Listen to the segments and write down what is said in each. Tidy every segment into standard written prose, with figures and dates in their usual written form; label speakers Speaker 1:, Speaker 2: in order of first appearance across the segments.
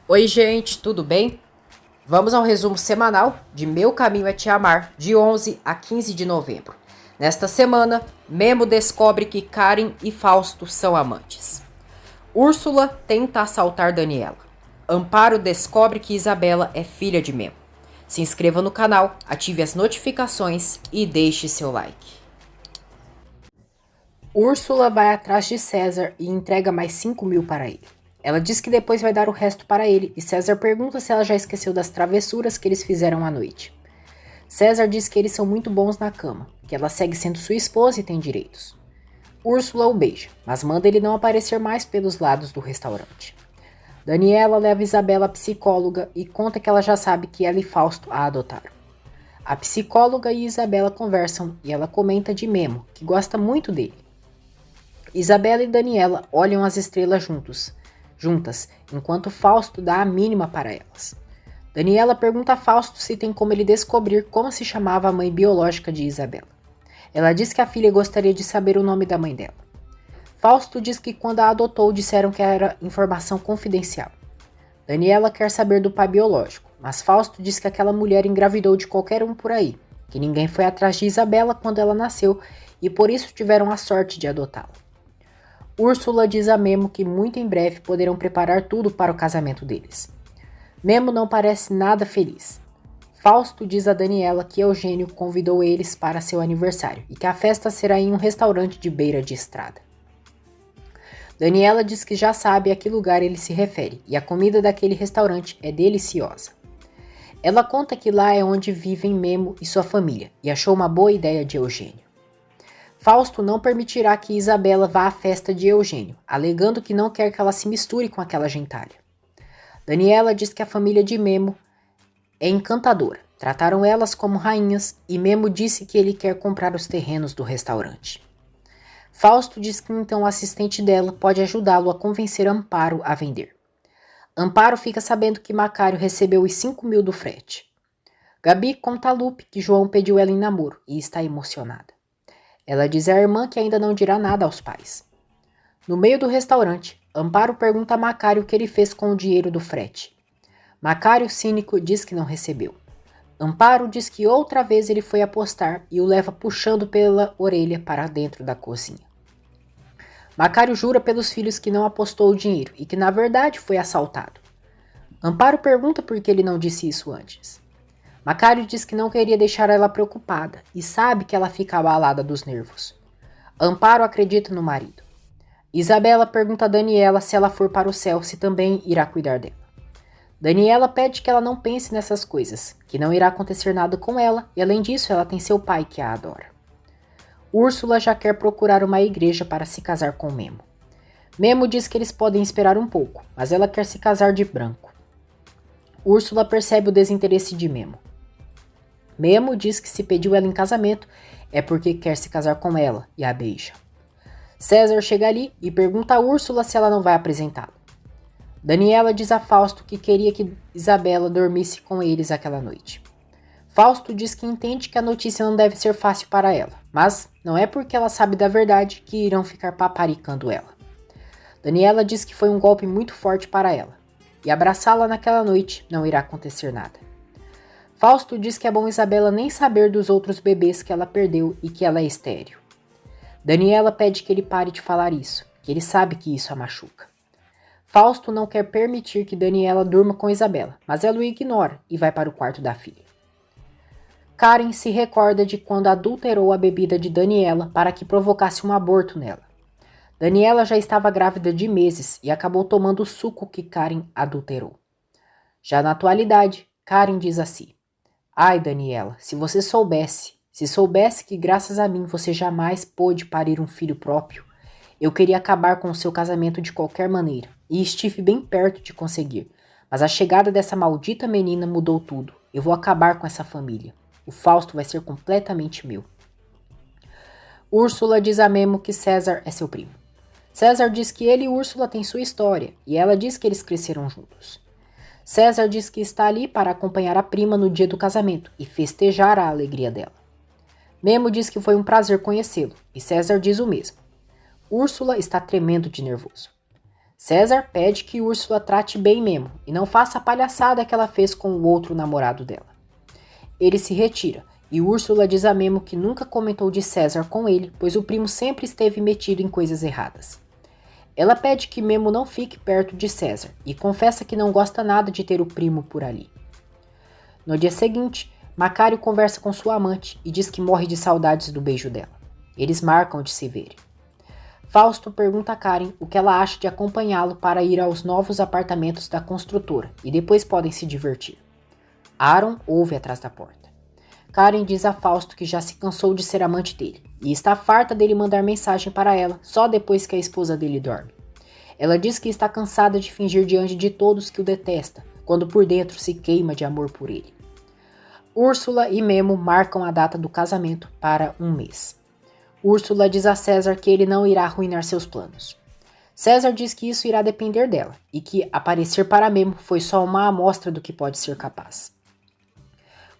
Speaker 1: Oi, gente, tudo bem? Vamos ao resumo semanal de Meu Caminho é Te Amar, de 11 a 15 de novembro. Nesta semana, Memo descobre que Karen e Fausto são amantes. Úrsula tenta assaltar Daniela. Amparo descobre que Isabela é filha de Memo. Se inscreva no canal, ative as notificações e deixe seu like. Úrsula vai atrás de César e entrega mais 5.000 para ele. Ela diz que depois vai dar o resto para ele e César pergunta se ela já esqueceu das travessuras que eles fizeram à noite. César diz que eles são muito bons na cama, que ela segue sendo sua esposa e tem direitos. Úrsula o beija, mas manda ele não aparecer mais pelos lados do restaurante. Daniela leva Isabela à psicóloga e conta que ela já sabe que ela e Fausto a adotaram. A psicóloga e Isabela conversam e ela comenta de Memo, que gosta muito dele. Isabela e Daniela olham as estrelas juntas, enquanto Fausto dá a mínima para elas. Daniela pergunta a Fausto se tem como ele descobrir como se chamava a mãe biológica de Isabela. Ela diz que a filha gostaria de saber o nome da mãe dela. Fausto diz que quando a adotou disseram que era informação confidencial. Daniela quer saber do pai biológico, mas Fausto diz que aquela mulher engravidou de qualquer um por aí, que ninguém foi atrás de Isabela quando ela nasceu e por isso tiveram a sorte de adotá-la. Úrsula diz a Memo que muito em breve poderão preparar tudo para o casamento deles. Memo não parece nada feliz. Fausto diz a Daniela que Eugênio convidou eles para seu aniversário e que a festa será em um restaurante de beira de estrada. Daniela diz que já sabe a que lugar ele se refere e a comida daquele restaurante é deliciosa. Ela conta que lá é onde vivem Memo e sua família e achou uma boa ideia de Eugênio. Fausto não permitirá que Isabela vá à festa de Eugênio, alegando que não quer que ela se misture com aquela gentalha. Daniela diz que a família de Memo é encantadora. Trataram elas como rainhas e Memo disse que ele quer comprar os terrenos do restaurante. Fausto diz que então o assistente dela pode ajudá-lo a convencer Amparo a vender. Amparo fica sabendo que Macário recebeu os 5.000 do frete. Gabi conta a Lupe que João pediu ela em namoro e está emocionada. Ela diz à irmã que ainda não dirá nada aos pais. No meio do restaurante, Amparo pergunta a Macário o que ele fez com o dinheiro do frete. Macário, cínico, diz que não recebeu. Amparo diz que outra vez ele foi apostar e o leva puxando pela orelha para dentro da cozinha. Macário jura pelos filhos que não apostou o dinheiro e que na verdade foi assaltado. Amparo pergunta por que ele não disse isso antes. Macário diz que não queria deixar ela preocupada e sabe que ela fica abalada dos nervos. Amparo acredita no marido. Isabela pergunta a Daniela se ela for para o céu se também irá cuidar dela. Daniela pede que ela não pense nessas coisas, que não irá acontecer nada com ela e além disso ela tem seu pai que a adora. Úrsula já quer procurar uma igreja para se casar com Memo. Memo diz que eles podem esperar um pouco, mas ela quer se casar de branco. Úrsula percebe o desinteresse de Memo. Memo diz que se pediu ela em casamento é porque quer se casar com ela e a beija. César chega ali e pergunta a Úrsula se ela não vai apresentá-lo. Daniela diz a Fausto que queria que Isabela dormisse com eles aquela noite. Fausto diz que entende que a notícia não deve ser fácil para ela, mas não é porque ela sabe da verdade que irão ficar paparicando ela. Daniela diz que foi um golpe muito forte para ela, e abraçá-la naquela noite não irá acontecer nada. Fausto diz que é bom Isabela nem saber dos outros bebês que ela perdeu e que ela é estéril. Daniela pede que ele pare de falar isso, que ele sabe que isso a machuca. Fausto não quer permitir que Daniela durma com Isabela, mas ela o ignora e vai para o quarto da filha. Karen se recorda de quando adulterou a bebida de Daniela para que provocasse um aborto nela. Daniela já estava grávida de meses e acabou tomando o suco que Karen adulterou. Já na atualidade, Karen diz assim: "Ai, Daniela, se você soubesse que graças a mim você jamais pôde parir um filho próprio, eu queria acabar com o seu casamento de qualquer maneira, e estive bem perto de conseguir. Mas a chegada dessa maldita menina mudou tudo. Eu vou acabar com essa família. O Fausto vai ser completamente meu." Úrsula diz a Memo que César é seu primo. César diz que ele e Úrsula têm sua história, e ela diz que eles cresceram juntos. César diz que está ali para acompanhar a prima no dia do casamento e festejar a alegria dela. Memo diz que foi um prazer conhecê-lo, e César diz o mesmo. Úrsula está tremendo de nervoso. César pede que Úrsula trate bem Memo e não faça a palhaçada que ela fez com o outro namorado dela. Ele se retira e Úrsula diz a Memo que nunca comentou de César com ele, pois o primo sempre esteve metido em coisas erradas. Ela pede que Memo não fique perto de César e confessa que não gosta nada de ter o primo por ali. No dia seguinte, Macário conversa com sua amante e diz que morre de saudades do beijo dela. Eles marcam de se verem. Fausto pergunta a Karen o que ela acha de acompanhá-lo para ir aos novos apartamentos da construtora e depois podem se divertir. Aaron ouve atrás da porta. Karen diz a Fausto que já se cansou de ser amante dele e está farta dele mandar mensagem para ela só depois que a esposa dele dorme. Ela diz que está cansada de fingir diante de todos que o detesta, quando por dentro se queima de amor por ele. Úrsula e Memo marcam a data do casamento para um mês. Úrsula diz a César que ele não irá arruinar seus planos. César diz que isso irá depender dela e que aparecer para Memo foi só uma amostra do que pode ser capaz.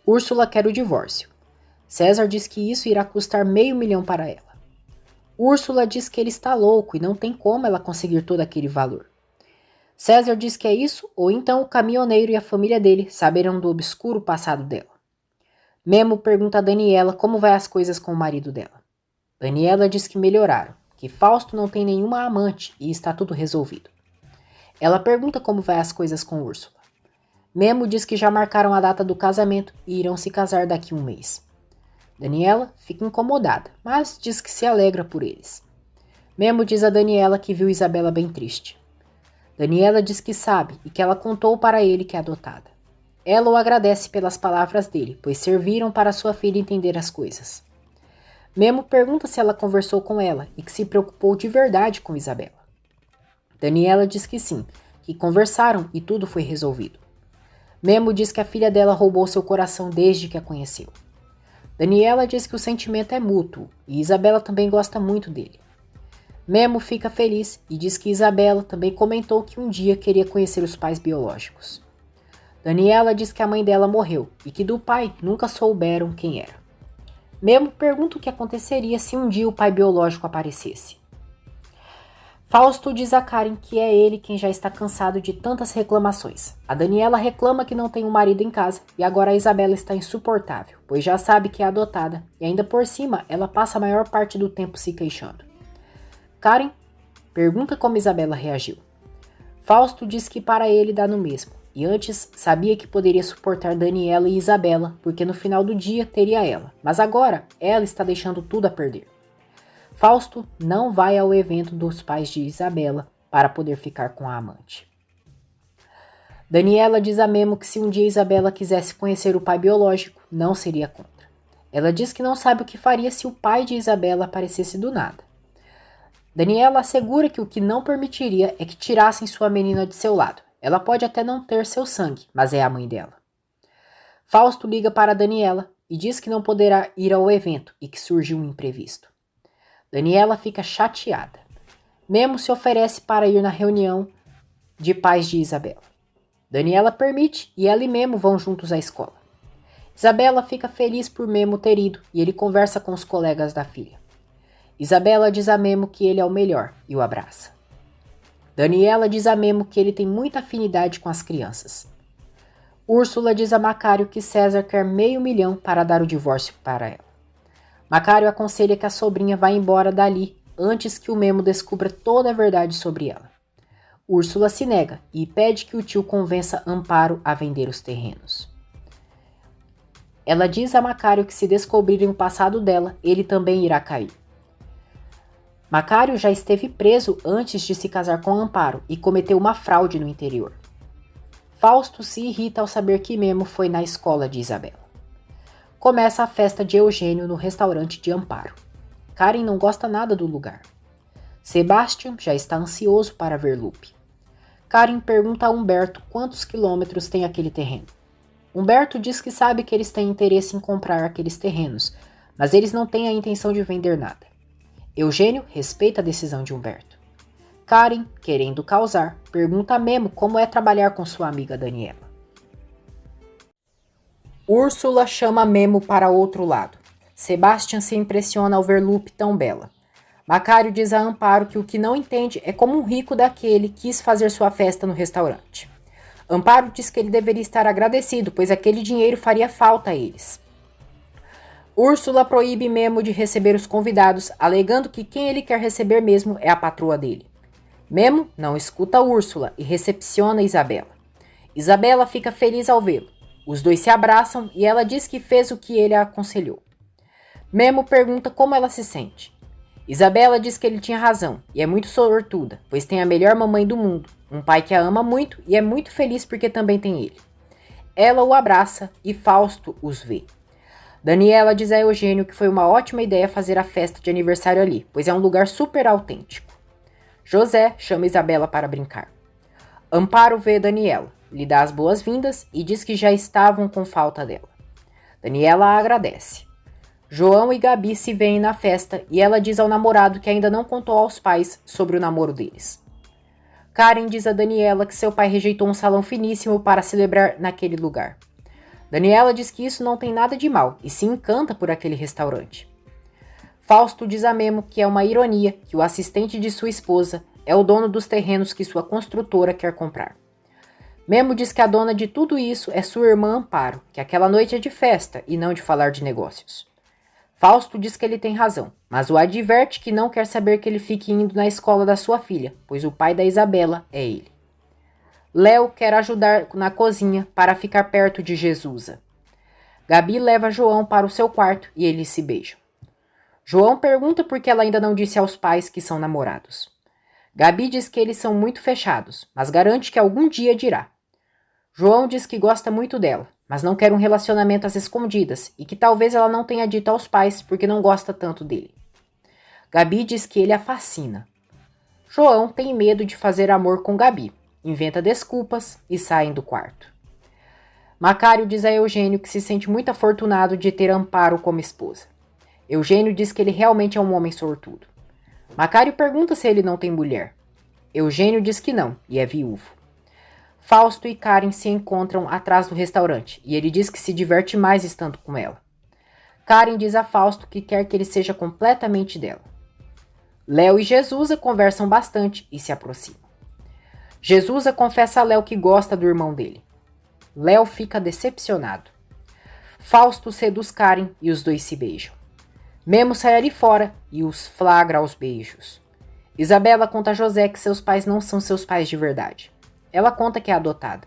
Speaker 1: Úrsula quer o divórcio. César diz que isso irá custar $500.000 para ela. Úrsula diz que ele está louco e não tem como ela conseguir todo aquele valor. César diz que é isso ou então o caminhoneiro e a família dele saberão do obscuro passado dela. Memo pergunta a Daniela como vai as coisas com o marido dela. Daniela diz que melhoraram, que Fausto não tem nenhuma amante e está tudo resolvido. Ela pergunta como vai as coisas com Úrsula. Memo diz que já marcaram a data do casamento e irão se casar daqui a um mês. Daniela fica incomodada, mas diz que se alegra por eles. Memo diz a Daniela que viu Isabela bem triste. Daniela diz que sabe e que ela contou para ele que é adotada. Ela o agradece pelas palavras dele, pois serviram para sua filha entender as coisas. Memo pergunta se ela conversou com ela e que se preocupou de verdade com Isabela. Daniela diz que sim, que conversaram e tudo foi resolvido. Memo diz que a filha dela roubou seu coração desde que a conheceu. Daniela diz que o sentimento é mútuo e Isabela também gosta muito dele. Memo fica feliz e diz que Isabela também comentou que um dia queria conhecer os pais biológicos. Daniela diz que a mãe dela morreu e que do pai nunca souberam quem era. Memo pergunta o que aconteceria se um dia o pai biológico aparecesse. Fausto diz a Karen que é ele quem já está cansado de tantas reclamações. A Daniela reclama que não tem um marido em casa e agora a Isabela está insuportável, pois já sabe que é adotada e ainda por cima ela passa a maior parte do tempo se queixando. Karen pergunta como Isabela reagiu. Fausto diz que para ele dá no mesmo e antes sabia que poderia suportar Daniela e Isabela porque no final do dia teria ela, mas agora ela está deixando tudo a perder. Fausto não vai ao evento dos pais de Isabela para poder ficar com a amante. Daniela diz a Memo que se um dia Isabela quisesse conhecer o pai biológico, não seria contra. Ela diz que não sabe o que faria se o pai de Isabela aparecesse do nada. Daniela assegura que o que não permitiria é que tirassem sua menina de seu lado. Ela pode até não ter seu sangue, mas é a mãe dela. Fausto liga para Daniela e diz que não poderá ir ao evento e que surgiu um imprevisto. Daniela fica chateada. Memo se oferece para ir na reunião de pais de Isabela. Daniela permite e ela e Memo vão juntos à escola. Isabela fica feliz por Memo ter ido e ele conversa com os colegas da filha. Isabela diz a Memo que ele é o melhor e o abraça. Daniela diz a Memo que ele tem muita afinidade com as crianças. Úrsula diz a Macário que César quer $500.000 para dar o divórcio para ela. Macário aconselha que a sobrinha vá embora dali antes que o Memo descubra toda a verdade sobre ela. Úrsula se nega e pede que o tio convença Amparo a vender os terrenos. Ela diz a Macário que se descobrirem o passado dela, ele também irá cair. Macário já esteve preso antes de se casar com Amparo e cometeu uma fraude no interior. Fausto se irrita ao saber que Memo foi na escola de Isabela. Começa a festa de Eugênio no restaurante de Amparo. Karen não gosta nada do lugar. Sebastian já está ansioso para ver Lupe. Karen pergunta a Humberto quantos quilômetros tem aquele terreno. Humberto diz que sabe que eles têm interesse em comprar aqueles terrenos, mas eles não têm a intenção de vender nada. Eugênio respeita a decisão de Humberto. Karen, querendo causar, pergunta a Memo como é trabalhar com sua amiga Daniela. Úrsula chama Memo para outro lado. Sebastian se impressiona ao ver Lupe tão bela. Macário diz a Amparo que o que não entende é como um rico daquele quis fazer sua festa no restaurante. Amparo diz que ele deveria estar agradecido, pois aquele dinheiro faria falta a eles. Úrsula proíbe Memo de receber os convidados, alegando que quem ele quer receber mesmo é a patroa dele. Memo não escuta Úrsula e recepciona Isabela. Isabela fica feliz ao vê-lo. Os dois se abraçam e ela diz que fez o que ele a aconselhou. Memo pergunta como ela se sente. Isabela diz que ele tinha razão e é muito sortuda, pois tem a melhor mamãe do mundo, um pai que a ama muito e é muito feliz porque também tem ele. Ela o abraça e Fausto os vê. Daniela diz a Eugênio que foi uma ótima ideia fazer a festa de aniversário ali, pois é um lugar super autêntico. José chama Isabela para brincar. Amparo vê Daniela, lhe dá as boas-vindas e diz que já estavam com falta dela. Daniela a agradece. João e Gabi se veem na festa e ela diz ao namorado que ainda não contou aos pais sobre o namoro deles. Karen diz a Daniela que seu pai rejeitou um salão finíssimo para celebrar naquele lugar. Daniela diz que isso não tem nada de mal e se encanta por aquele restaurante. Fausto diz a Memo que é uma ironia que o assistente de sua esposa é o dono dos terrenos que sua construtora quer comprar. Memo diz que a dona de tudo isso é sua irmã Amparo, que aquela noite é de festa e não de falar de negócios. Fausto diz que ele tem razão, mas o adverte que não quer saber que ele fique indo na escola da sua filha, pois o pai da Isabela é ele. Léo quer ajudar na cozinha para ficar perto de Jesusa. Gabi leva João para o seu quarto e eles se beijam. João pergunta por que ela ainda não disse aos pais que são namorados. Gabi diz que eles são muito fechados, mas garante que algum dia dirá. João diz que gosta muito dela, mas não quer um relacionamento às escondidas e que talvez ela não tenha dito aos pais porque não gosta tanto dele. Gabi diz que ele a fascina. João tem medo de fazer amor com Gabi, inventa desculpas e saem do quarto. Macário diz a Eugênio que se sente muito afortunado de ter Amparo como esposa. Eugênio diz que ele realmente é um homem sortudo. Macário pergunta se ele não tem mulher. Eugênio diz que não e é viúvo. Fausto e Karen se encontram atrás do restaurante e ele diz que se diverte mais estando com ela. Karen diz a Fausto que quer que ele seja completamente dela. Léo e Jesusa conversam bastante e se aproximam. Jesusa confessa a Léo que gosta do irmão dele. Léo fica decepcionado. Fausto seduz Karen e os dois se beijam. Memo sai ali fora e os flagra aos beijos. Isabela conta a José que seus pais não são seus pais de verdade. Ela conta que é adotada.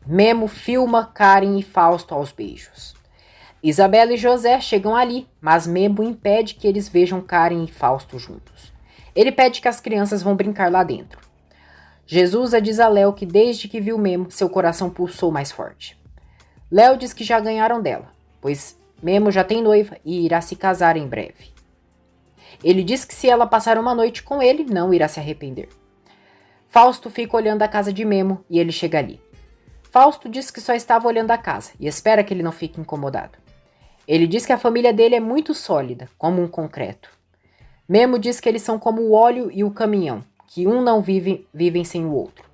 Speaker 1: Memo filma Karen e Fausto aos beijos. Isabela e José chegam ali, mas Memo impede que eles vejam Karen e Fausto juntos. Ele pede que as crianças vão brincar lá dentro. Jesusa diz a Léo que desde que viu Memo, seu coração pulsou mais forte. Léo diz que já ganharam dela, pois Memo já tem noiva e irá se casar em breve. Ele diz que se ela passar uma noite com ele, não irá se arrepender. Fausto fica olhando a casa de Memo e ele chega ali. Fausto diz que só estava olhando a casa e espera que ele não fique incomodado. Ele diz que a família dele é muito sólida, como um concreto. Memo diz que eles são como o óleo e o caminhão, que um não vivem sem o outro.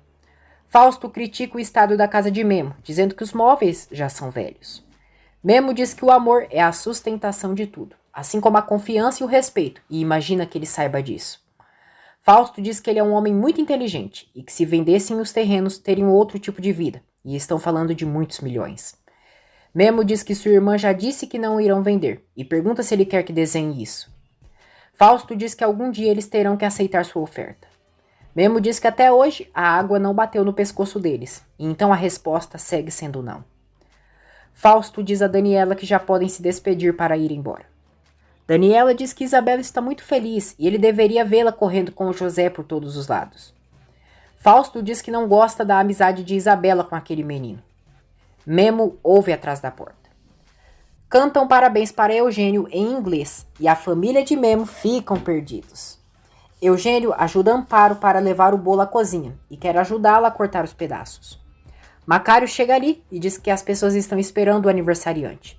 Speaker 1: Fausto critica o estado da casa de Memo, dizendo que os móveis já são velhos. Memo diz que o amor é a sustentação de tudo, assim como a confiança e o respeito, e imagina que ele saiba disso. Fausto diz que ele é um homem muito inteligente e que se vendessem os terrenos teriam outro tipo de vida, e estão falando de muitos milhões. Memo diz que sua irmã já disse que não irão vender e pergunta se ele quer que desenhe isso. Fausto diz que algum dia eles terão que aceitar sua oferta. Memo diz que até hoje a água não bateu no pescoço deles, e então a resposta segue sendo não. Fausto diz a Daniela que já podem se despedir para ir embora. Daniela diz que Isabela está muito feliz e ele deveria vê-la correndo com o José por todos os lados. Fausto diz que não gosta da amizade de Isabela com aquele menino. Memo ouve atrás da porta. Cantam parabéns para Eugênio em inglês e a família de Memo ficam perdidos. Eugênio ajuda Amparo para levar o bolo à cozinha e quer ajudá-la a cortar os pedaços. Macário chega ali e diz que as pessoas estão esperando o aniversariante.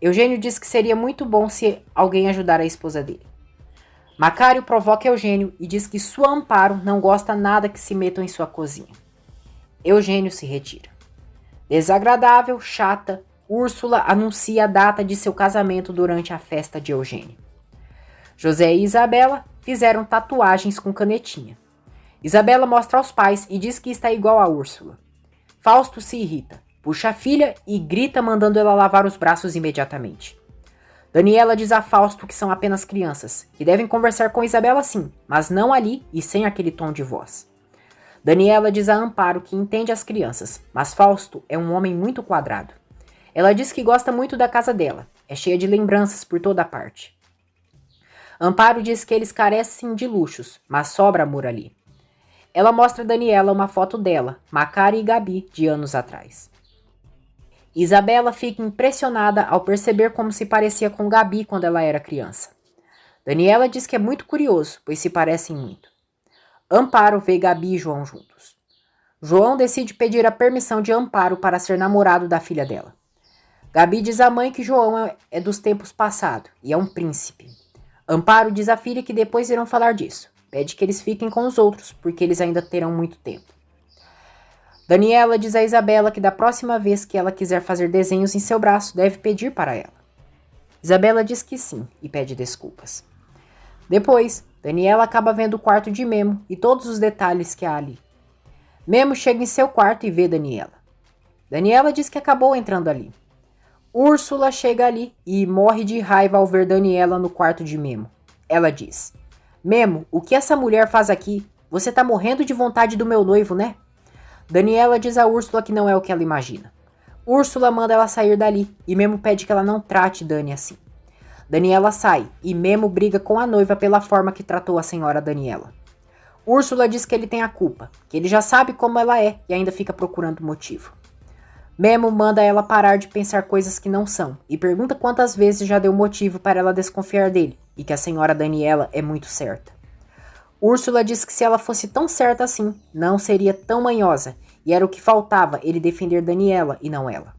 Speaker 1: Eugênio diz que seria muito bom se alguém ajudar a esposa dele. Macário provoca Eugênio e diz que sua Amparo não gosta nada que se metam em sua cozinha. Eugênio se retira. Desagradável, chata, Úrsula anuncia a data de seu casamento durante a festa de Eugênio. José e Isabela fizeram tatuagens com canetinha. Isabela mostra aos pais e diz que está igual a Úrsula. Fausto se irrita, puxa a filha e grita mandando ela lavar os braços imediatamente. Daniela diz a Fausto que são apenas crianças, que devem conversar com Isabela sim, mas não ali e sem aquele tom de voz. Daniela diz a Amparo que entende as crianças, mas Fausto é um homem muito quadrado. Ela diz que gosta muito da casa dela, é cheia de lembranças por toda parte. Amparo diz que eles carecem de luxos, mas sobra amor ali. Ela mostra a Daniela uma foto dela, Macari e Gabi, de anos atrás. Isabela fica impressionada ao perceber como se parecia com Gabi quando ela era criança. Daniela diz que é muito curioso, pois se parecem muito. Amparo vê Gabi e João juntos. João decide pedir a permissão de Amparo para ser namorado da filha dela. Gabi diz à mãe que João é dos tempos passados e é um príncipe. Amparo diz à filha que depois irão falar disso. Pede que eles fiquem com os outros, porque eles ainda terão muito tempo. Daniela diz a Isabela que da próxima vez que ela quiser fazer desenhos em seu braço, deve pedir para ela. Isabela diz que sim e pede desculpas. Depois, Daniela acaba vendo o quarto de Memo e todos os detalhes que há ali. Memo chega em seu quarto e vê Daniela. Daniela diz que acabou entrando ali. Úrsula chega ali e morre de raiva ao ver Daniela no quarto de Memo. Ela diz: Memo, o que essa mulher faz aqui? Você tá morrendo de vontade do meu noivo, né? Daniela diz a Úrsula que não é o que ela imagina. Úrsula manda ela sair dali e Memo pede que ela não trate Dani assim. Daniela sai e Memo briga com a noiva pela forma que tratou a senhora Daniela. Úrsula diz que ele tem a culpa, que ele já sabe como ela é e ainda fica procurando motivo. Memo manda ela parar de pensar coisas que não são e pergunta quantas vezes já deu motivo para ela desconfiar dele e que a senhora Daniela é muito certa. Úrsula diz que se ela fosse tão certa assim, não seria tão manhosa e era o que faltava ele defender Daniela e não ela.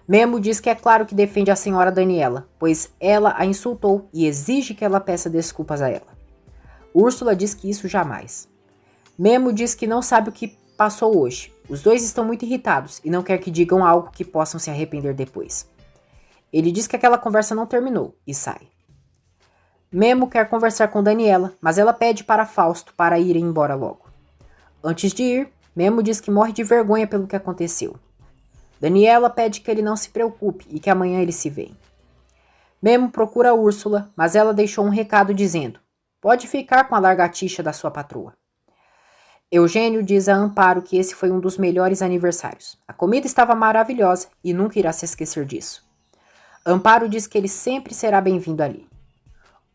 Speaker 1: Memo diz que é claro que defende a senhora Daniela, pois ela a insultou e exige que ela peça desculpas a ela. Úrsula diz que isso jamais. Memo diz que não sabe o que passou hoje. Os dois estão muito irritados e não quer que digam algo que possam se arrepender depois. Ele diz que aquela conversa não terminou e sai. Memo quer conversar com Daniela, mas ela pede para Fausto para irem embora logo. Antes de ir, Memo diz que morre de vergonha pelo que aconteceu. Daniela pede que ele não se preocupe e que amanhã eles se veem. Memo procura a Úrsula, mas ela deixou um recado dizendo: pode ficar com a largatixa da sua patroa. Eugênio diz a Amparo que esse foi um dos melhores aniversários. A comida estava maravilhosa e nunca irá se esquecer disso. Amparo diz que ele sempre será bem-vindo ali.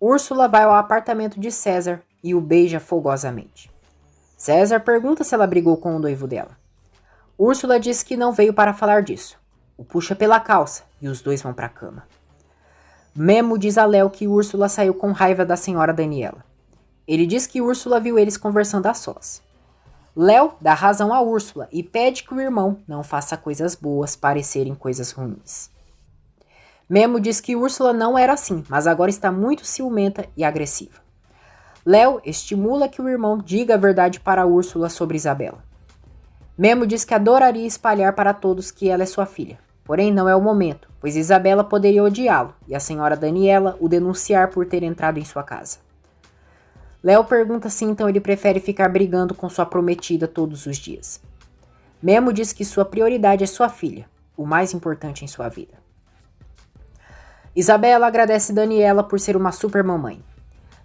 Speaker 1: Úrsula vai ao apartamento de César e o beija fogosamente. César pergunta se ela brigou com o noivo dela. Úrsula diz que não veio para falar disso. O puxa pela calça e os dois vão para a cama. Memo diz a Léo que Úrsula saiu com raiva da senhora Daniela. Ele diz que Úrsula viu eles conversando a sós. Léo dá razão a Úrsula e pede que o irmão não faça coisas boas parecerem coisas ruins. Memo diz que Úrsula não era assim, mas agora está muito ciumenta e agressiva. Léo estimula que o irmão diga a verdade para Úrsula sobre Isabela. Memo diz que adoraria espalhar para todos que ela é sua filha, porém não é o momento, pois Isabela poderia odiá-lo e a senhora Daniela o denunciar por ter entrado em sua casa. Léo pergunta se então ele prefere ficar brigando com sua prometida todos os dias. Memo diz que sua prioridade é sua filha, o mais importante em sua vida. Isabela agradece Daniela por ser uma super mamãe.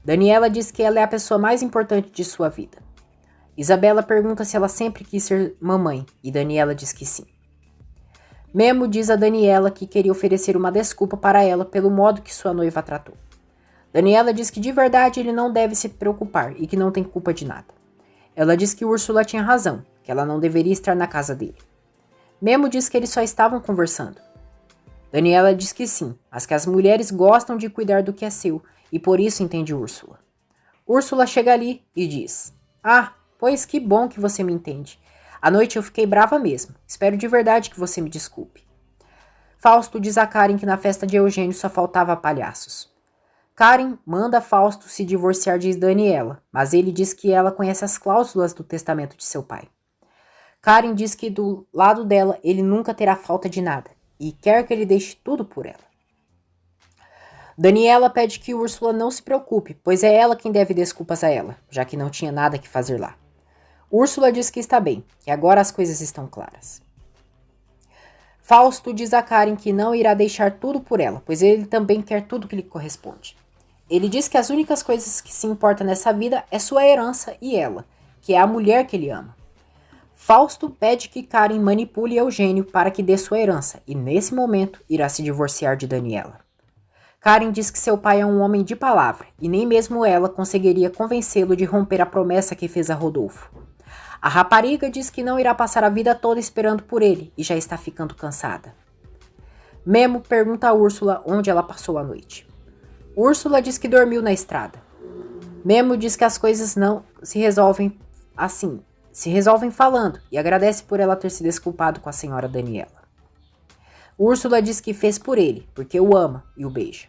Speaker 1: Daniela diz que ela é a pessoa mais importante de sua vida. Isabela pergunta se ela sempre quis ser mamãe e Daniela diz que sim. Memo diz a Daniela que queria oferecer uma desculpa para ela pelo modo que sua noiva a tratou. Daniela diz que de verdade ele não deve se preocupar e que não tem culpa de nada. Ela diz que Úrsula tinha razão, que ela não deveria estar na casa dele. Memo diz que eles só estavam conversando. Daniela diz que sim, mas que as mulheres gostam de cuidar do que é seu e por isso entende Úrsula. Úrsula chega ali e diz: ah, pois que bom que você me entende. À noite eu fiquei brava mesmo. Espero de verdade que você me desculpe. Fausto diz a Karen que na festa de Eugênio só faltava palhaços. Karen manda Fausto se divorciar de Daniela, mas ele diz que ela conhece as cláusulas do testamento de seu pai. Karen diz que do lado dela ele nunca terá falta de nada e quer que ele deixe tudo por ela. Daniela pede que Úrsula não se preocupe, pois é ela quem deve desculpas a ela, já que não tinha nada que fazer lá. Úrsula diz que está bem, que agora as coisas estão claras. Fausto diz a Karen que não irá deixar tudo por ela, pois ele também quer tudo que lhe corresponde. Ele diz que as únicas coisas que se importam nessa vida é sua herança e ela, que é a mulher que ele ama. Fausto pede que Karen manipule Eugênio para que dê sua herança e, nesse momento, irá se divorciar de Daniela. Karen diz que seu pai é um homem de palavra e nem mesmo ela conseguiria convencê-lo de romper a promessa que fez a Rodolfo. A rapariga diz que não irá passar a vida toda esperando por ele e já está ficando cansada. Memo pergunta a Úrsula onde ela passou a noite. Úrsula diz que dormiu na estrada. Memo diz que as coisas não se resolvem assim, se resolvem falando e agradece por ela ter se desculpado com a senhora Daniela. Úrsula diz que fez por ele, porque o ama e o beija.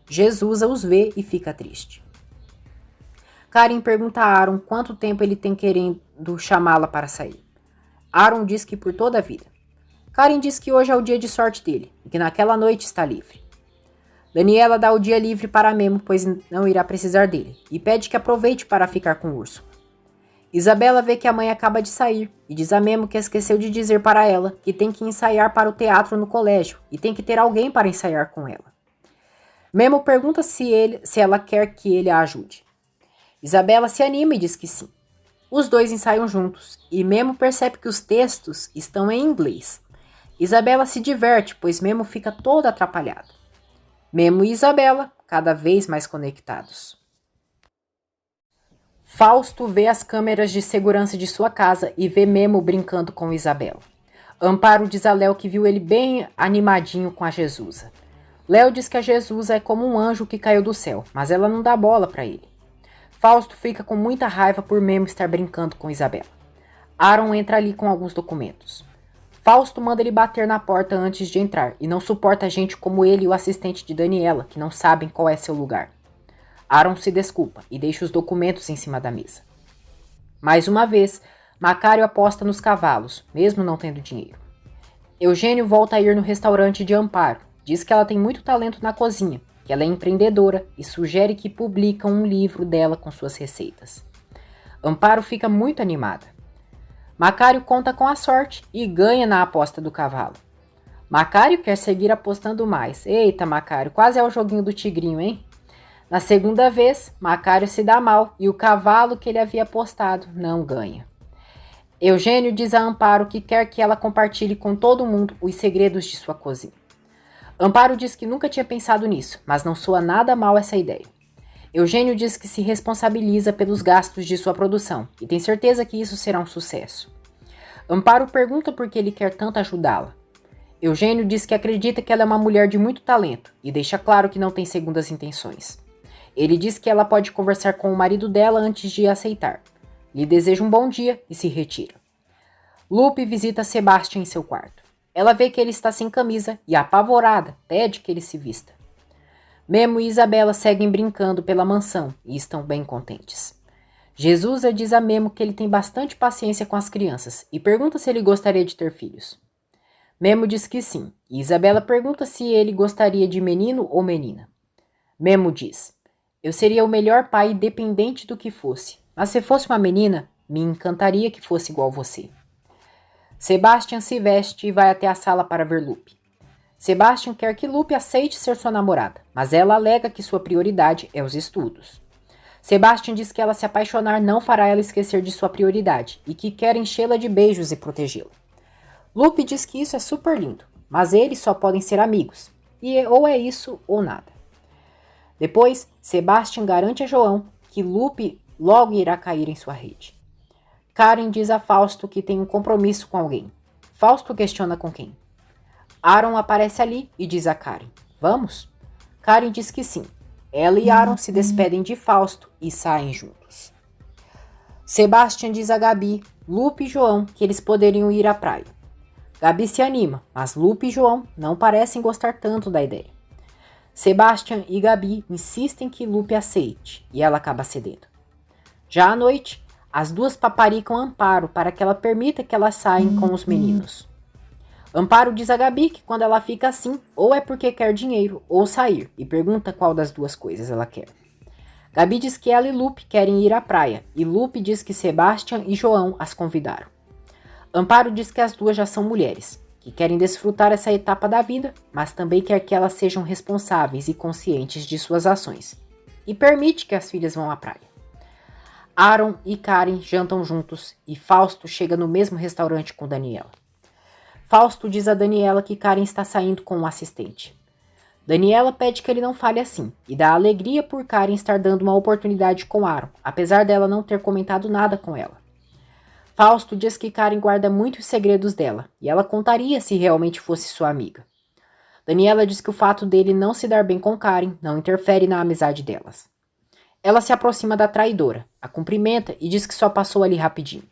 Speaker 1: Jesus os vê e fica triste. Karen pergunta a Aaron quanto tempo ele tem querendo chamá-la para sair. Aaron diz que por toda a vida. Karen diz que hoje é o dia de sorte dele e que naquela noite está livre. Daniela dá o dia livre para Memo, pois não irá precisar dele, e pede que aproveite para ficar com Úrsula. Isabela vê que a mãe acaba de sair e diz a Memo que esqueceu de dizer para ela que tem que ensaiar para o teatro no colégio e tem que ter alguém para ensaiar com ela. Memo pergunta se ela quer que ele a ajude. Isabela se anima e diz que sim. Os dois ensaiam juntos e Memo percebe que os textos estão em inglês. Isabela se diverte, pois Memo fica todo atrapalhado. Memo e Isabela, cada vez mais conectados. Fausto vê as câmeras de segurança de sua casa e vê Memo brincando com Isabela. Amparo diz a Léo que viu ele bem animadinho com a Jesusa. Léo diz que a Jesusa é como um anjo que caiu do céu, mas ela não dá bola para ele. Fausto fica com muita raiva por Memo estar brincando com Isabela. Aaron entra ali com alguns documentos. Fausto manda ele bater na porta antes de entrar e não suporta gente como ele e o assistente de Daniela, que não sabem qual é seu lugar. Aaron se desculpa e deixa os documentos em cima da mesa. Mais uma vez, Macário aposta nos cavalos, mesmo não tendo dinheiro. Eugênio volta a ir no restaurante de Amparo. Diz que ela tem muito talento na cozinha, que ela é empreendedora e sugere que publicam um livro dela com suas receitas. Amparo fica muito animada. Macário conta com a sorte e ganha na aposta do cavalo. Macário quer seguir apostando mais. Eita, Macário, quase é o joguinho do tigrinho, hein? Na segunda vez, Macário se dá mal e o cavalo que ele havia apostado não ganha. Eugênio diz a Amparo que quer que ela compartilhe com todo mundo os segredos de sua cozinha. Amparo diz que nunca tinha pensado nisso, mas não soa nada mal essa ideia. Eugênio diz que se responsabiliza pelos gastos de sua produção e tem certeza que isso será um sucesso. Amparo pergunta por que ele quer tanto ajudá-la. Eugênio diz que acredita que ela é uma mulher de muito talento e deixa claro que não tem segundas intenções. Ele diz que ela pode conversar com o marido dela antes de aceitar. Lhe deseja um bom dia e se retira. Lupe visita Sebastian em seu quarto. Ela vê que ele está sem camisa e, apavorada, pede que ele se vista. Memo e Isabela seguem brincando pela mansão e estão bem contentes. Jesusa diz a Memo que ele tem bastante paciência com as crianças e pergunta se ele gostaria de ter filhos. Memo diz que sim, e Isabela pergunta se ele gostaria de menino ou menina. Memo diz: eu seria o melhor pai independente do que fosse, mas se fosse uma menina, me encantaria que fosse igual você. Sebastian se veste e vai até a sala para ver Lupe. Sebastian quer que Lupe aceite ser sua namorada, mas ela alega que sua prioridade é os estudos. Sebastian diz que ela se apaixonar não fará ela esquecer de sua prioridade e que quer enchê-la de beijos e protegê-la. Lupe diz que isso é super lindo, mas eles só podem ser amigos, e ou é isso ou nada. Depois, Sebastian garante a João que Lupe logo irá cair em sua rede. Karen diz a Fausto que tem um compromisso com alguém. Fausto questiona com quem. Aaron aparece ali e diz a Karen: vamos? Karen diz que sim. Ela e Aaron se despedem de Fausto e saem juntos. Sebastian diz a Gabi, Lupe e João que eles poderiam ir à praia. Gabi se anima, mas Lupe e João não parecem gostar tanto da ideia. Sebastian e Gabi insistem que Lupe aceite e ela acaba cedendo. Já à noite, as duas paparicam Amparo para que ela permita que elas saiam com os meninos. Amparo diz a Gabi que quando ela fica assim, ou é porque quer dinheiro ou sair, e pergunta qual das duas coisas ela quer. Gabi diz que ela e Lupe querem ir à praia, e Lupe diz que Sebastião e João as convidaram. Amparo diz que as duas já são mulheres, que querem desfrutar essa etapa da vida, mas também quer que elas sejam responsáveis e conscientes de suas ações, e permite que as filhas vão à praia. Aaron e Karen jantam juntos e Fausto chega no mesmo restaurante com Daniela. Fausto diz a Daniela que Karen está saindo com um assistente. Daniela pede que ele não fale assim e dá alegria por Karen estar dando uma oportunidade com Aaron, apesar dela não ter comentado nada com ela. Fausto diz que Karen guarda muitos segredos dela e ela contaria se realmente fosse sua amiga. Daniela diz que o fato dele não se dar bem com Karen não interfere na amizade delas. Ela se aproxima da traidora, a cumprimenta e diz que só passou ali rapidinho.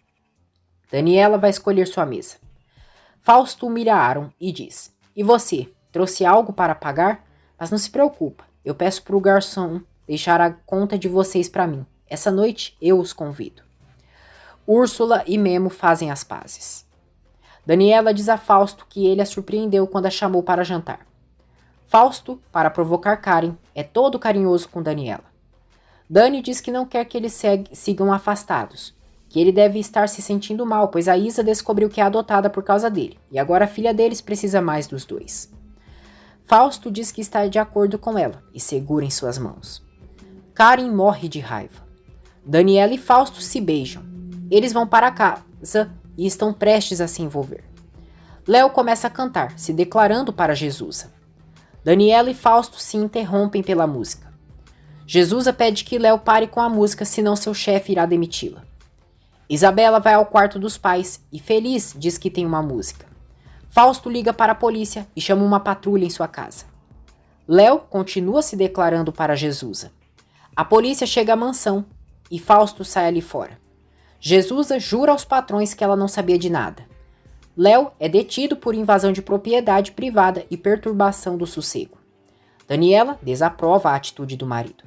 Speaker 1: Daniela vai escolher sua mesa. Fausto humilha Aaron e diz: "E você, trouxe algo para pagar? Mas não se preocupa, eu peço para o garçom deixar a conta de vocês para mim. Essa noite eu os convido." Úrsula e Memo fazem as pazes. Daniela diz a Fausto que ele a surpreendeu quando a chamou para jantar. Fausto, para provocar Karen, é todo carinhoso com Daniela. Dani diz que não quer que eles sigam afastados, que ele deve estar se sentindo mal, pois a Isa descobriu que é adotada por causa dele, e agora a filha deles precisa mais dos dois. Fausto diz que está de acordo com ela e segura em suas mãos. Karen morre de raiva. Daniela e Fausto se beijam. Eles vão para casa e estão prestes a se envolver. Léo começa a cantar, se declarando para Jesusa. Daniela e Fausto se interrompem pela música. Jesusa pede que Léo pare com a música, senão seu chefe irá demiti-la. Isabela vai ao quarto dos pais e, feliz, diz que tem uma música. Fausto liga para a polícia e chama uma patrulha em sua casa. Léo continua se declarando para Jesusa. A polícia chega à mansão e Fausto sai ali fora. Jesusa jura aos patrões que ela não sabia de nada. Léo é detido por invasão de propriedade privada e perturbação do sossego. Daniela desaprova a atitude do marido.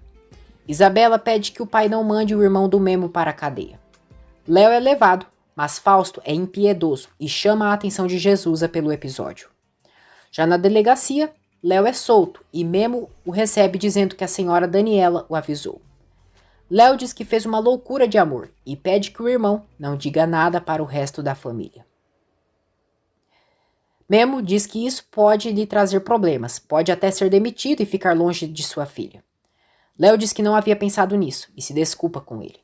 Speaker 1: Isabela pede que o pai não mande o irmão do Memo para a cadeia. Léo é levado, mas Fausto é impiedoso e chama a atenção de Jesusa pelo episódio. Já na delegacia, Léo é solto e Memo o recebe dizendo que a senhora Daniela o avisou. Léo diz que fez uma loucura de amor e pede que o irmão não diga nada para o resto da família. Memo diz que isso pode lhe trazer problemas, pode até ser demitido e ficar longe de sua filha. Léo diz que não havia pensado nisso e se desculpa com ele.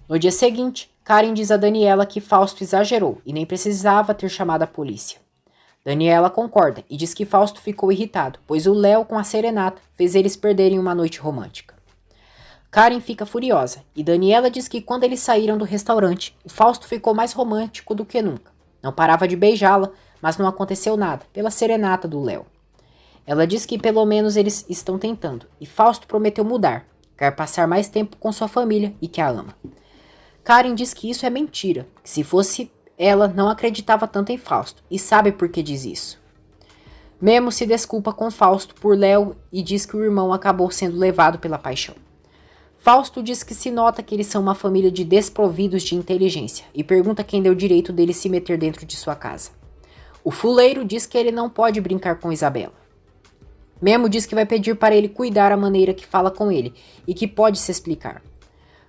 Speaker 1: No dia seguinte, Karen diz a Daniela que Fausto exagerou e nem precisava ter chamado a polícia. Daniela concorda e diz que Fausto ficou irritado, pois o Léo com a serenata fez eles perderem uma noite romântica. Karen fica furiosa e Daniela diz que quando eles saíram do restaurante, o Fausto ficou mais romântico do que nunca. Não parava de beijá-la, mas não aconteceu nada pela serenata do Léo. Ela diz que pelo menos eles estão tentando, e Fausto prometeu mudar, quer passar mais tempo com sua família e que a ama. Karen diz que isso é mentira, que se fosse ela não acreditava tanto em Fausto, e sabe por que diz isso. Memo se desculpa com Fausto por Léo e diz que o irmão acabou sendo levado pela paixão. Fausto diz que se nota que eles são uma família de desprovidos de inteligência e pergunta quem deu o direito dele se meter dentro de sua casa. O fuleiro diz que ele não pode brincar com Isabela. Memo diz que vai pedir para ele cuidar a maneira que fala com ele e que pode se explicar.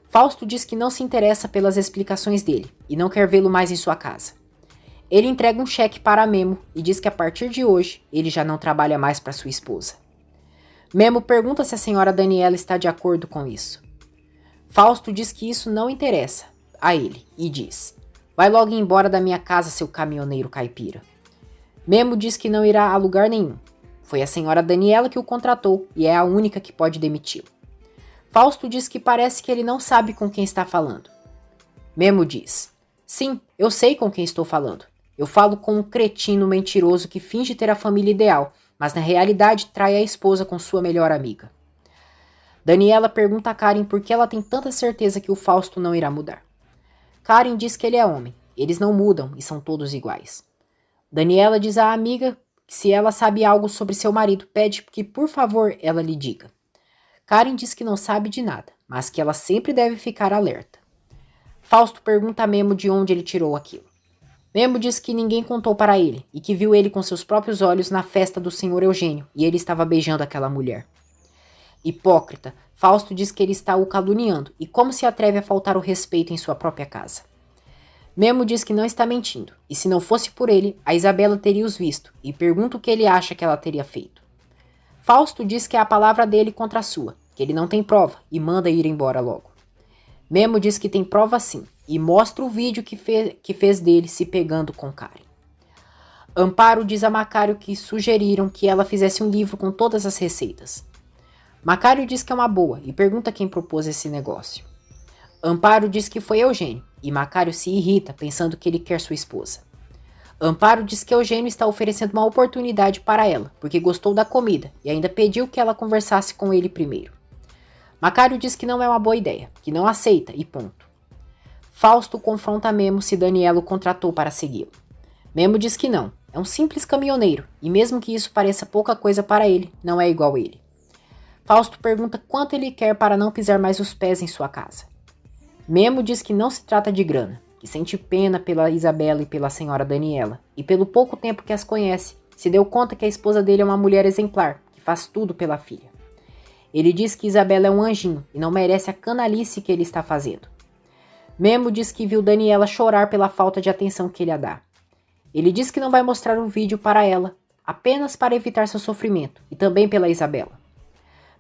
Speaker 1: Fausto diz que não se interessa pelas explicações dele e não quer vê-lo mais em sua casa. Ele entrega um cheque para Memo e diz que a partir de hoje ele já não trabalha mais para sua esposa. Memo pergunta se a senhora Daniela está de acordo com isso. Fausto diz que isso não interessa a ele e diz: "Vai logo embora da minha casa, seu caminhoneiro caipira." Memo diz que não irá a lugar nenhum. Foi a senhora Daniela que o contratou e é a única que pode demiti-lo. Fausto diz que parece que ele não sabe com quem está falando. Memo diz: "Sim, eu sei com quem estou falando. Eu falo com um cretino mentiroso que finge ter a família ideal, mas na realidade trai a esposa com sua melhor amiga." Daniela pergunta a Karen por que ela tem tanta certeza que o Fausto não irá mudar. Karen diz que ele é homem, eles não mudam e são todos iguais. Daniela diz à amiga que se ela sabe algo sobre seu marido, pede que por favor ela lhe diga. Karen diz que não sabe de nada, mas que ela sempre deve ficar alerta. Fausto pergunta a Memo de onde ele tirou aquilo. Memo diz que ninguém contou para ele e que viu ele com seus próprios olhos na festa do senhor Eugênio e ele estava beijando aquela mulher. Hipócrita, Fausto diz que ele está o caluniando e como se atreve a faltar o respeito em sua própria casa. Memo diz que não está mentindo e se não fosse por ele, a Isabela teria os visto e pergunta o que ele acha que ela teria feito. Fausto diz que é a palavra dele contra a sua, que ele não tem prova e manda ir embora logo. Memo diz que tem prova sim e mostra o vídeo que fez dele se pegando com Karen. Amparo diz a Macário que sugeriram que ela fizesse um livro com todas as receitas. Macário diz que é uma boa e pergunta quem propôs esse negócio. Amparo diz que foi Eugênio e Macário se irrita pensando que ele quer sua esposa. Amparo diz que Eugênio está oferecendo uma oportunidade para ela porque gostou da comida e ainda pediu que ela conversasse com ele primeiro. Macário diz que não é uma boa ideia, que não aceita e ponto. Fausto confronta Memo se Daniela o contratou para segui-lo. Memo diz que não, é um simples caminhoneiro e mesmo que isso pareça pouca coisa para ele, não é igual a ele. Fausto pergunta quanto ele quer para não pisar mais os pés em sua casa. Memo diz que não se trata de grana, que sente pena pela Isabela e pela senhora Daniela e pelo pouco tempo que as conhece, se deu conta que a esposa dele é uma mulher exemplar, que faz tudo pela filha. Ele diz que Isabela é um anjinho e não merece a canalice que ele está fazendo. Memo diz que viu Daniela chorar pela falta de atenção que ele a dá. Ele diz que não vai mostrar um vídeo para ela, apenas para evitar seu sofrimento, e também pela Isabela.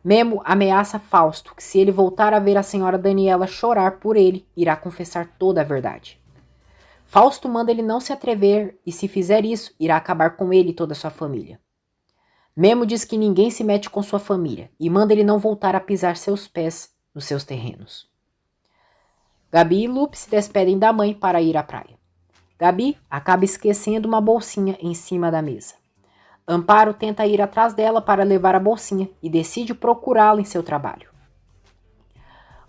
Speaker 1: Memo ameaça Fausto que se ele voltar a ver a senhora Daniela chorar por ele, irá confessar toda a verdade. Fausto manda ele não se atrever e se fizer isso, irá acabar com ele e toda a sua família. Memo diz que ninguém se mete com sua família e manda ele não voltar a pisar seus pés nos seus terrenos. Gabi e Lupe se despedem da mãe para ir à praia. Gabi acaba esquecendo uma bolsinha em cima da mesa. Amparo tenta ir atrás dela para levar a bolsinha e decide procurá-la em seu trabalho.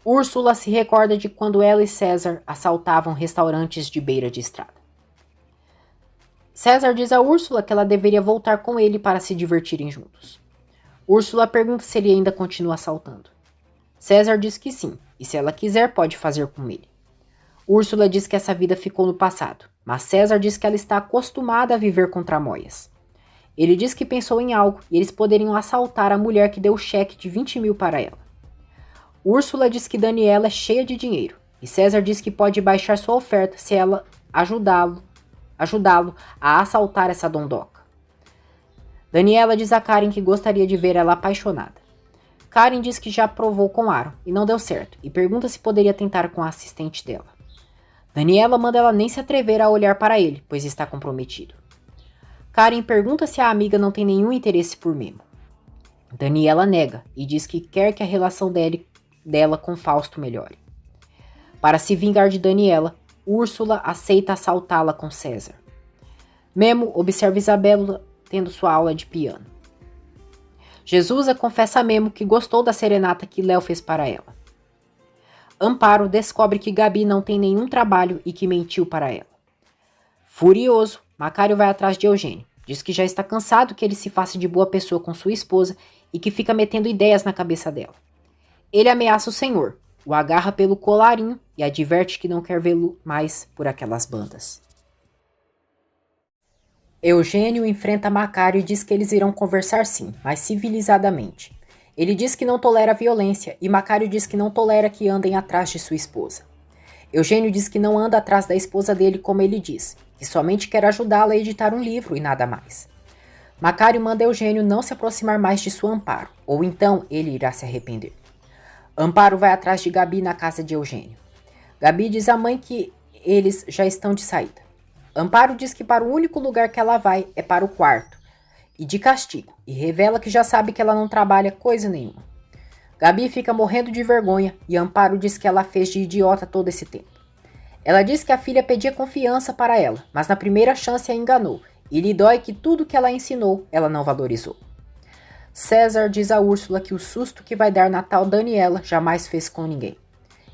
Speaker 1: Úrsula se recorda de quando ela e César assaltavam restaurantes de beira de estrada. César diz a Úrsula que ela deveria voltar com ele para se divertirem juntos. Úrsula pergunta se ele ainda continua assaltando. César diz que sim, e se ela quiser pode fazer com ele. Úrsula diz que essa vida ficou no passado, mas César diz que ela está acostumada a viver com tramóias. Ele diz que pensou em algo e eles poderiam assaltar a mulher que deu o cheque de 20 mil para ela. Úrsula diz que Daniela é cheia de dinheiro, e César diz que pode baixar sua oferta se ela ajudá-lo a assaltar essa dondoca. Daniela diz a Karen que gostaria de ver ela apaixonada. Karen diz que já provou com Aaron e não deu certo e pergunta se poderia tentar com a assistente dela. Daniela manda ela nem se atrever a olhar para ele, pois está comprometido. Karen pergunta se a amiga não tem nenhum interesse por Memo. Daniela nega e diz que quer que a relação dela com Fausto melhore. Para se vingar de Daniela, Úrsula aceita assaltá-la com César. Memo observa Isabela tendo sua aula de piano. Jesusa confessa a Memo que gostou da serenata que Léo fez para ela. Amparo descobre que Gabi não tem nenhum trabalho e que mentiu para ela. Furioso, Macário vai atrás de Eugênio. Diz que já está cansado que ele se faça de boa pessoa com sua esposa e que fica metendo ideias na cabeça dela. Ele ameaça o senhor, o agarra pelo colarinho e adverte que não quer vê-lo mais por aquelas bandas. Eugênio enfrenta Macário e diz que eles irão conversar sim, mas civilizadamente. Ele diz que não tolera a violência e Macário diz que não tolera que andem atrás de sua esposa. Eugênio diz que não anda atrás da esposa dele como ele diz, que somente quer ajudá-la a editar um livro e nada mais. Macário manda Eugênio não se aproximar mais de sua Amparo, ou então ele irá se arrepender. Amparo vai atrás de Gabi na casa de Eugênio. Gabi diz à mãe que eles já estão de saída. Amparo diz que para o único lugar que ela vai é para o quarto, e de castigo, e revela que já sabe que ela não trabalha coisa nenhuma. Gabi fica morrendo de vergonha e Amparo diz que ela fez de idiota todo esse tempo. Ela diz que a filha pedia confiança para ela, mas na primeira chance a enganou, e lhe dói que tudo que ela ensinou ela não valorizou. César diz a Úrsula que o susto que vai dar na tal Daniela jamais fez com ninguém.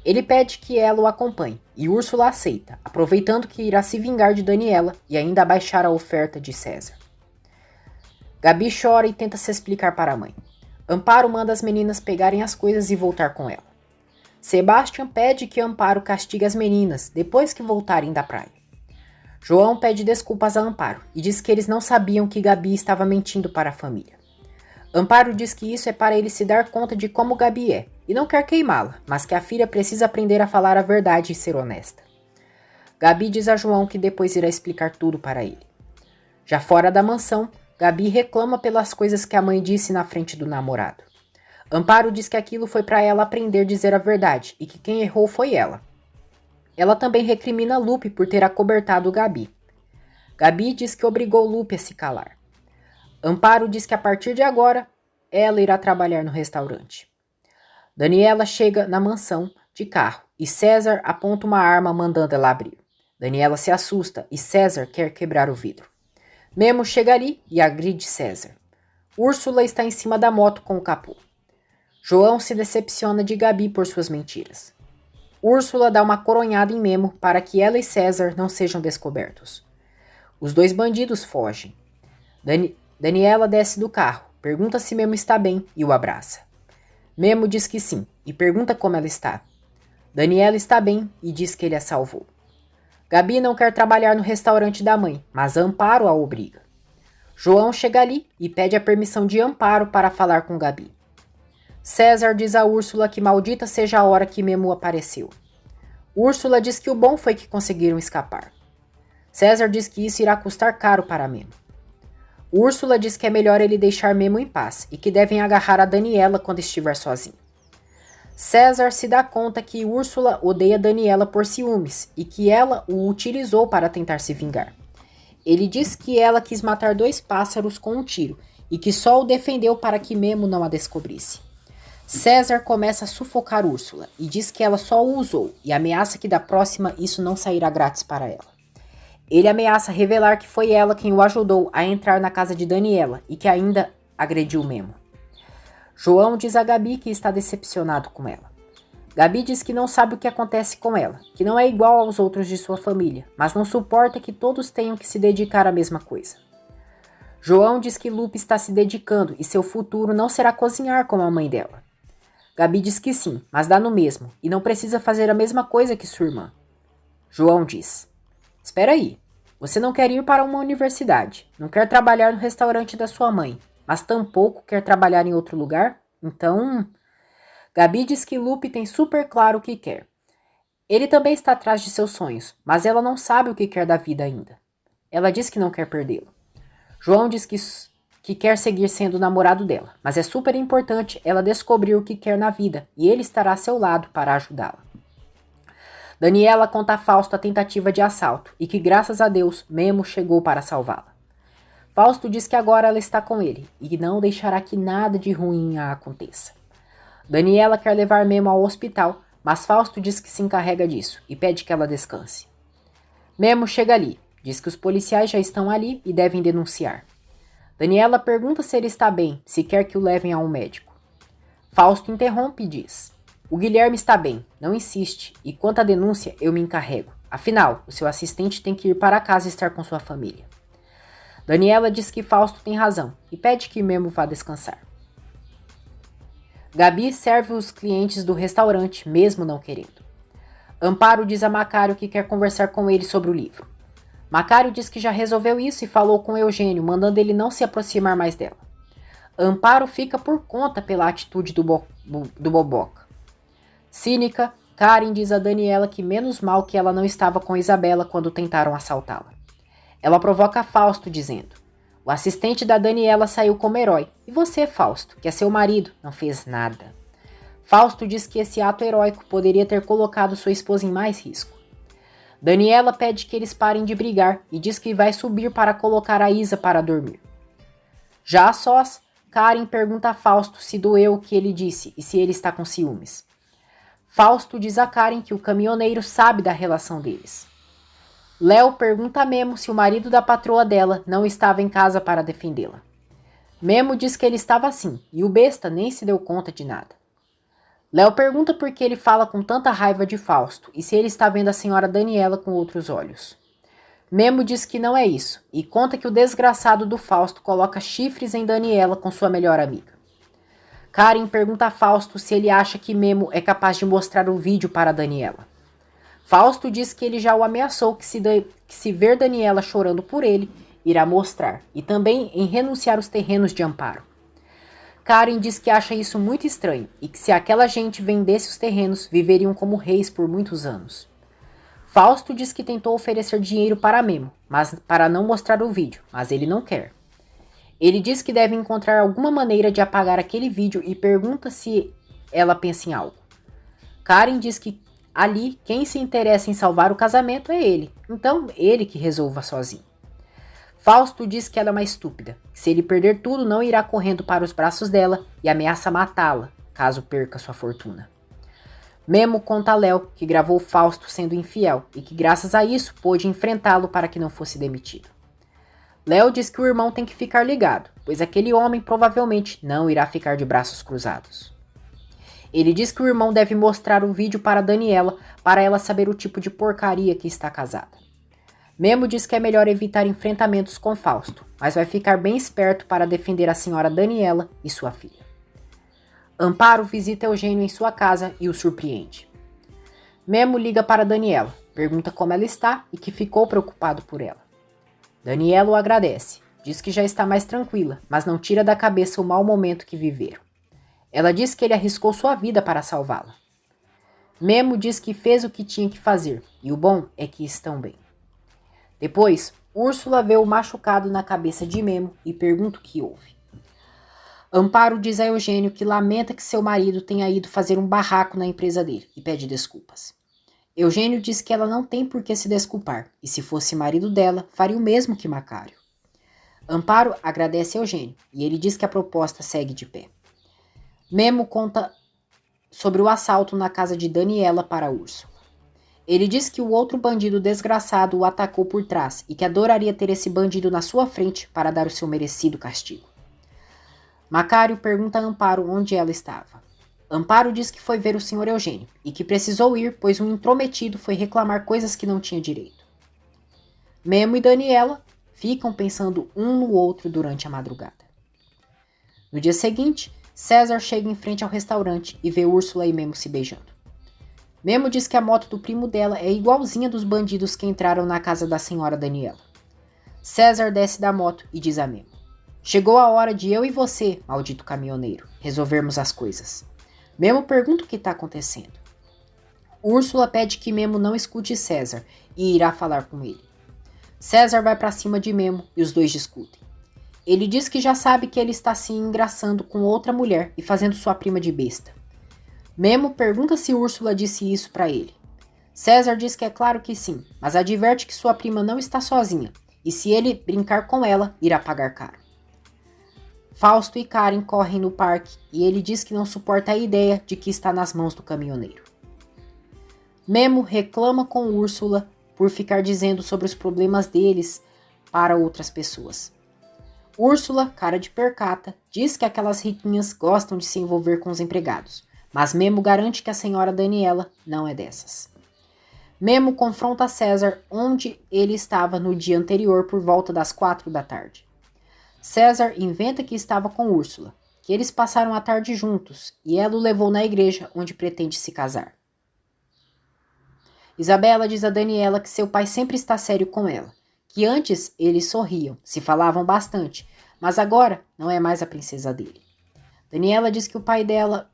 Speaker 1: Ele pede que ela o acompanhe, e Úrsula aceita, aproveitando que irá se vingar de Daniela e ainda baixar a oferta de César. Gabi chora e tenta se explicar para a mãe. Amparo manda as meninas pegarem as coisas e voltar com ela. Sebastian pede que Amparo castigue as meninas depois que voltarem da praia. João pede desculpas a Amparo e diz que eles não sabiam que Gabi estava mentindo para a família. Amparo diz que isso é para ele se dar conta de como Gabi é e não quer queimá-la, mas que a filha precisa aprender a falar a verdade e ser honesta. Gabi diz a João que depois irá explicar tudo para ele. Já fora da mansão, Gabi reclama pelas coisas que a mãe disse na frente do namorado. Amparo diz que aquilo foi para ela aprender a dizer a verdade e que quem errou foi ela. Ela também recrimina Lupe por ter acobertado Gabi. Gabi diz que obrigou Lupe a se calar. Amparo diz que a partir de agora, ela irá trabalhar no restaurante. Daniela chega na mansão de carro e César aponta uma arma mandando ela abrir. Daniela se assusta e César quer quebrar o vidro. Memo chega ali e agride César. Úrsula está em cima da moto com o capô. João se decepciona de Gabi por suas mentiras. Úrsula dá uma coronhada em Memo para que ela e César não sejam descobertos. Os dois bandidos fogem. Daniela desce do carro, pergunta se Memo está bem e o abraça. Memo diz que sim e pergunta como ela está. Daniela está bem e diz que ele a salvou. Gabi não quer trabalhar no restaurante da mãe, mas Amparo a obriga. João chega ali e pede a permissão de Amparo para falar com Gabi. César diz a Úrsula que maldita seja a hora que Memo apareceu. Úrsula diz que o bom foi que conseguiram escapar. César diz que isso irá custar caro para Memo. Úrsula diz que é melhor ele deixar Memo em paz e que devem agarrar a Daniela quando estiver sozinho. César se dá conta que Úrsula odeia Daniela por ciúmes e que ela o utilizou para tentar se vingar. Ele diz que ela quis matar 2 pássaros com um tiro e que só o defendeu para que Memo não a descobrisse. César começa a sufocar Úrsula e diz que ela só o usou e ameaça que da próxima isso não sairá grátis para ela. Ele ameaça revelar que foi ela quem o ajudou a entrar na casa de Daniela e que ainda agrediu Memo. João diz a Gabi que está decepcionado com ela. Gabi diz que não sabe o que acontece com ela, que não é igual aos outros de sua família, mas não suporta que todos tenham que se dedicar à mesma coisa. João diz que Lupe está se dedicando e seu futuro não será cozinhar como a mãe dela. Gabi diz que sim, mas dá no mesmo e não precisa fazer a mesma coisa que sua irmã. João diz: espera aí, você não quer ir para uma universidade, não quer trabalhar no restaurante da sua mãe, mas tampouco quer trabalhar em outro lugar? Então... Gabi diz que Lupe tem super claro o que quer. Ele também está atrás de seus sonhos, mas ela não sabe o que quer da vida ainda. Ela diz que não quer perdê-lo. João diz que quer seguir sendo o namorado dela, mas é super importante ela descobrir o que quer na vida e ele estará a seu lado para ajudá-la. Daniela conta a Fausto a tentativa de assalto e que, graças a Deus, Memo chegou para salvá-la. Fausto diz que agora ela está com ele e não deixará que nada de ruim a aconteça. Daniela quer levar Memo ao hospital, mas Fausto diz que se encarrega disso e pede que ela descanse. Memo chega ali, diz que os policiais já estão ali e devem denunciar. Daniela pergunta se ele está bem, se quer que o levem a um médico. Fausto interrompe e diz: o Guilherme está bem, não insiste, e quanto à denúncia eu me encarrego. Afinal, o seu assistente tem que ir para casa e estar com sua família. Daniela diz que Fausto tem razão e pede que Memo vá descansar. Gabi serve os clientes do restaurante, mesmo não querendo. Amparo diz a Macário que quer conversar com ele sobre o livro. Macário diz que já resolveu isso e falou com Eugênio, mandando ele não se aproximar mais dela. Amparo fica por conta pela atitude do Boboca. Cínica, Karen diz a Daniela que menos mal que ela não estava com Isabela quando tentaram assaltá-la. Ela provoca Fausto dizendo: o assistente da Daniela saiu como herói, e você, Fausto, que é seu marido, não fez nada. Fausto diz que esse ato heróico poderia ter colocado sua esposa em mais risco. Daniela pede que eles parem de brigar e diz que vai subir para colocar a Isa para dormir. Já a sós, Karen pergunta a Fausto se doeu o que ele disse e se ele está com ciúmes. Fausto diz a Karen que o caminhoneiro sabe da relação deles. Léo pergunta a Memo se o marido da patroa dela não estava em casa para defendê-la. Memo diz que ele estava sim, e o besta nem se deu conta de nada. Léo pergunta por que ele fala com tanta raiva de Fausto e se ele está vendo a senhora Daniela com outros olhos. Memo diz que não é isso, e conta que o desgraçado do Fausto coloca chifres em Daniela com sua melhor amiga. Karen pergunta a Fausto se ele acha que Memo é capaz de mostrar o vídeo para Daniela. Fausto diz que ele já o ameaçou que se ver Daniela chorando por ele, irá mostrar, e também em renunciar os terrenos de Amparo. Karen diz que acha isso muito estranho e que se aquela gente vendesse os terrenos, viveriam como reis por muitos anos. Fausto diz que tentou oferecer dinheiro para Memo, mas para não mostrar o vídeo, mas ele não quer. Ele diz que deve encontrar alguma maneira de apagar aquele vídeo e pergunta se ela pensa em algo. Karen diz que ali quem se interessa em salvar o casamento é ele, então ele que resolva sozinho. Fausto diz que ela é uma estúpida, que se ele perder tudo não irá correndo para os braços dela e ameaça matá-la, caso perca sua fortuna. Memo conta a Léo que gravou Fausto sendo infiel e que graças a isso pôde enfrentá-lo para que não fosse demitido. Léo diz que o irmão tem que ficar ligado, pois aquele homem provavelmente não irá ficar de braços cruzados. Ele diz que o irmão deve mostrar o vídeo para Daniela para ela saber o tipo de porcaria que está casada. Memo diz que é melhor evitar enfrentamentos com Fausto, mas vai ficar bem esperto para defender a senhora Daniela e sua filha. Amparo visita Eugênio em sua casa e o surpreende. Memo liga para Daniela, pergunta como ela está e que ficou preocupado por ela. Daniela o agradece, diz que já está mais tranquila, mas não tira da cabeça o mau momento que viveram. Ela diz que ele arriscou sua vida para salvá-la. Memo diz que fez o que tinha que fazer, e o bom é que estão bem. Depois, Úrsula vê o machucado na cabeça de Memo e pergunta o que houve. Amparo diz a Eugênio que lamenta que seu marido tenha ido fazer um barraco na empresa dele e pede desculpas. Eugênio diz que ela não tem por que se desculpar e se fosse marido dela, faria o mesmo que Macário. Amparo agradece a Eugênio e ele diz que a proposta segue de pé. Memo conta sobre o assalto na casa de Daniela para Úrsula. Ele diz que o outro bandido desgraçado o atacou por trás e que adoraria ter esse bandido na sua frente para dar o seu merecido castigo. Macário pergunta a Amparo onde ela estava. Amparo diz que foi ver o Sr. Eugênio e que precisou ir, pois um intrometido foi reclamar coisas que não tinha direito. Memo e Daniela ficam pensando um no outro durante a madrugada. No dia seguinte, César chega em frente ao restaurante e vê Úrsula e Memo se beijando. Memo diz que a moto do primo dela é igualzinha dos bandidos que entraram na casa da senhora Daniela. César desce da moto e diz a Memo: chegou a hora de eu e você, maldito caminhoneiro, resolvermos as coisas. Memo pergunta o que está acontecendo. Úrsula pede que Memo não escute César e irá falar com ele. César vai para cima de Memo e os dois discutem. Ele diz que já sabe que ele está se engraçando com outra mulher e fazendo sua prima de besta. Memo pergunta se Úrsula disse isso para ele. César diz que é claro que sim, mas adverte que sua prima não está sozinha e se ele brincar com ela, irá pagar caro. Fausto e Karen correm no parque e ele diz que não suporta a ideia de que está nas mãos do caminhoneiro. Memo reclama com Úrsula por ficar dizendo sobre os problemas deles para outras pessoas. Úrsula, cara de percata, diz que aquelas riquinhas gostam de se envolver com os empregados, mas Memo garante que a senhora Daniela não é dessas. Memo confronta César onde ele estava no dia anterior por volta das 4 da tarde. César inventa que estava com Úrsula, que eles passaram a tarde juntos e ela o levou na igreja onde pretende se casar. Isabela diz a Daniela que seu pai sempre está sério com ela, que antes eles sorriam, se falavam bastante, mas agora não é mais a princesa dele. Daniela diz que o pai dela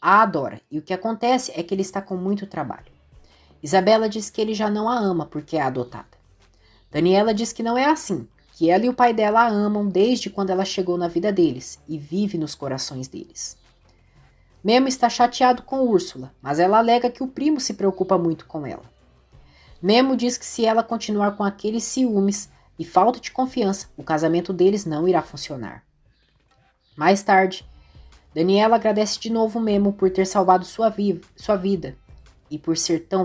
Speaker 1: a adora e o que acontece é que ele está com muito trabalho. Isabela diz que ele já não a ama porque é adotada. Daniela diz que não é assim, que ela e o pai dela a amam desde quando ela chegou na vida deles e vive nos corações deles. Memo está chateado com Úrsula, mas ela alega que o primo se preocupa muito com ela. Memo diz que se ela continuar com aqueles ciúmes e falta de confiança, o casamento deles não irá funcionar. Mais tarde, Daniela agradece de novo Memo por ter salvado sua vida e por ser tão